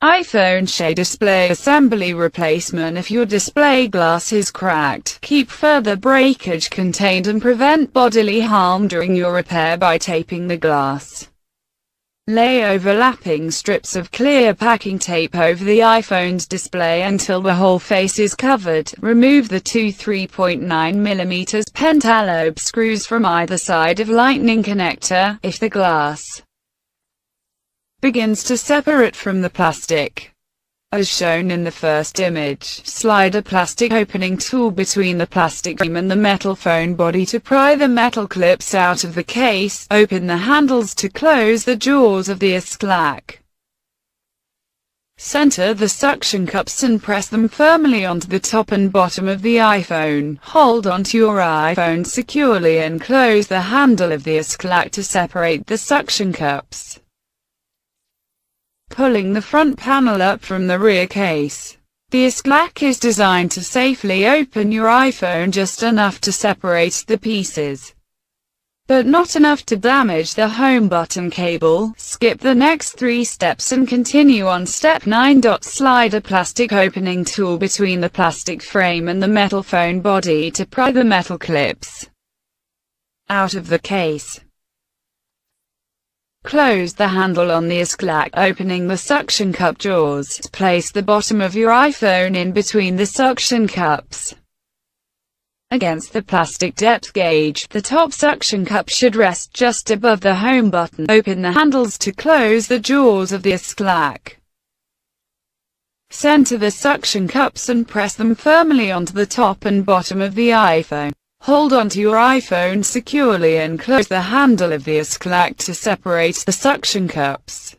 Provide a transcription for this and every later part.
iPhone shade display assembly replacement. If your display glass is cracked, keep further breakage contained and prevent bodily harm during your repair by taping the glass. Lay overlapping strips of clear packing tape over the iPhone's display until the whole face is covered. Remove the two 3.9mm Pentalobe screws from either side of lightning connector. If the glass begins to separate from the plastic, as shown in the first image, slide a plastic opening tool between the plastic frame and the metal phone body to pry the metal clips out of the case. Open the handles to close the jaws of the iSclack. Center the suction cups and press them firmly onto the top and bottom of the iPhone. Hold onto your iPhone securely and close the handle of the iSclack to separate the suction cups. Pulling the front panel up from the rear case. The iSclack is designed to safely open your iPhone just enough to separate the pieces, but not enough to damage the home button cable. Skip the next 3 steps and continue on step 9. Slide a plastic opening tool between the plastic frame and the metal phone body to pry the metal clips out of the case. Close the handle on the iSclack, opening the suction cup jaws. Place the bottom of your iPhone in between the suction cups against the plastic depth gauge. The top suction cup should rest just above the home button. Open the handles to close the jaws of the iSclack. Center the suction cups and press them firmly onto the top and bottom of the iPhone. Hold onto your iPhone securely and close the handle of the iSclack to separate the suction cups.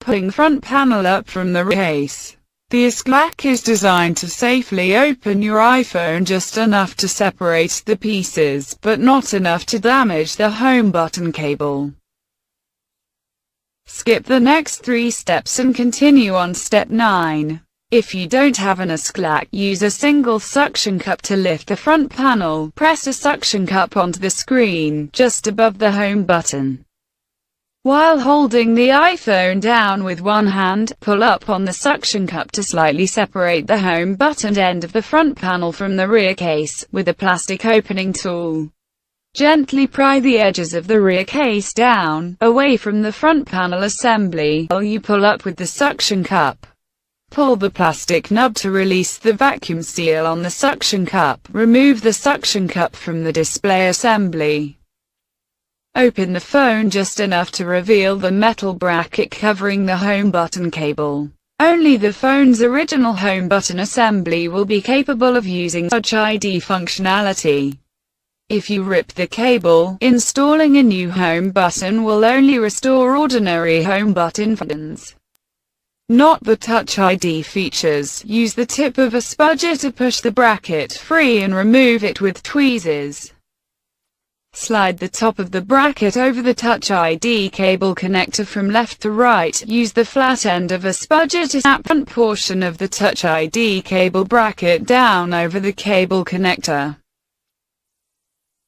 Pulling front panel up from the case. The iSclack is designed to safely open your iPhone just enough to separate the pieces, but not enough to damage the home button cable. Skip the next 3 steps and continue on step 9. If you don't have an iSclack, use a single suction cup to lift the front panel. Press a suction cup onto the screen, just above the home button. While holding the iPhone down with one hand, pull up on the suction cup to slightly separate the home button end of the front panel from the rear case, with a plastic opening tool. Gently pry the edges of the rear case down, away from the front panel assembly, while you pull up with the suction cup. Pull the plastic nub to release the vacuum seal on the suction cup. Remove the suction cup from the display assembly. Open the phone just enough to reveal the metal bracket covering the home button cable. Only the phone's original home button assembly will be capable of using Touch ID functionality. If you rip the cable, installing a new home button will only restore ordinary home button functions, not the Touch ID features. Use the tip of a spudger to push the bracket free and remove it with tweezers. Slide the top of the bracket over the Touch ID cable connector from left to right. Use the flat end of a spudger to snap the front portion of the Touch ID cable bracket down over the cable connector.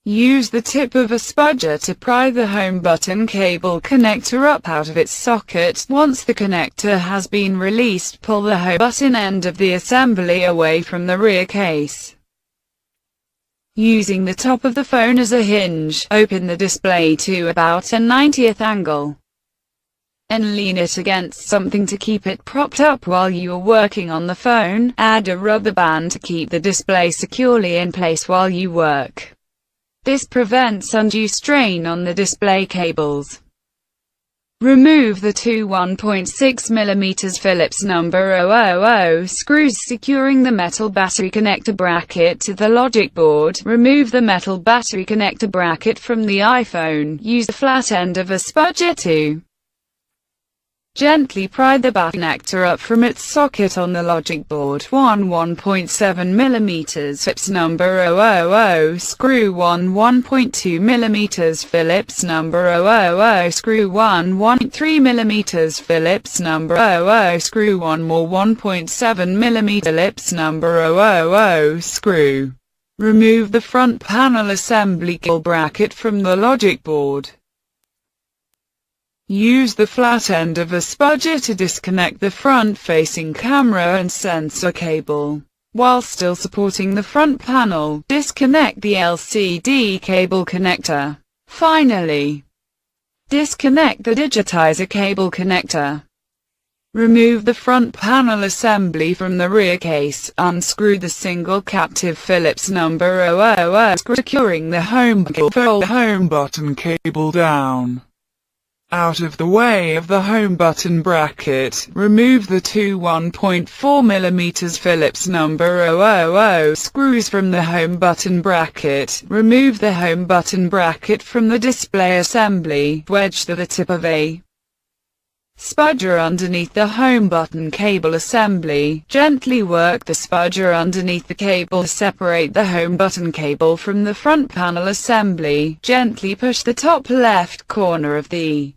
Use the tip of a spudger to pry the home button cable connector up out of its socket. Once the connector has been released, pull the home button end of the assembly away from the rear case. Using the top of the phone as a hinge, open the display to about a 90th angle and lean it against something to keep it propped up while you are working on the phone. Add a rubber band to keep the display securely in place while you work. This prevents undue strain on the display cables. Remove the two 1.6mm Phillips No. 000 screws securing the metal battery connector bracket to the logic board. Remove the metal battery connector bracket from the iPhone. Use the flat end of a spudger to gently pry the battery connector up from its socket on the logic board. 1.7mm Phillips No. 000 screw-one 1.2mm Phillips No. 000 screw-one 1.3mm Phillips No. 000 screw-one more 1.7mm Phillips No. 000 screw. Remove the front panel assembly cable bracket from the logic board. Use the flat end of a spudger to disconnect the front-facing camera and sensor cable. While still supporting the front panel, disconnect the LCD cable connector. Finally, disconnect the digitizer cable connector. Remove the front panel assembly from the rear case. Unscrew the single captive Phillips number 000 screw securing the home button. Fold the home button cable down out of the way of the home button bracket. Remove the two 1.4mm Phillips number 000 screws from the home button bracket. Remove the home button bracket from the display assembly. Wedge the tip of a spudger underneath the home button cable assembly. Gently work the spudger underneath the cable to separate the home button cable from the front panel assembly. Gently push the top left corner of the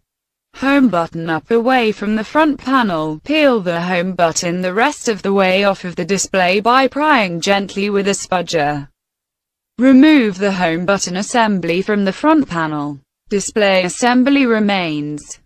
home button up away from the front panel. Peel the home button the rest of the way off of the display by prying gently with a spudger. Remove the home button assembly from the front panel. Display assembly remains.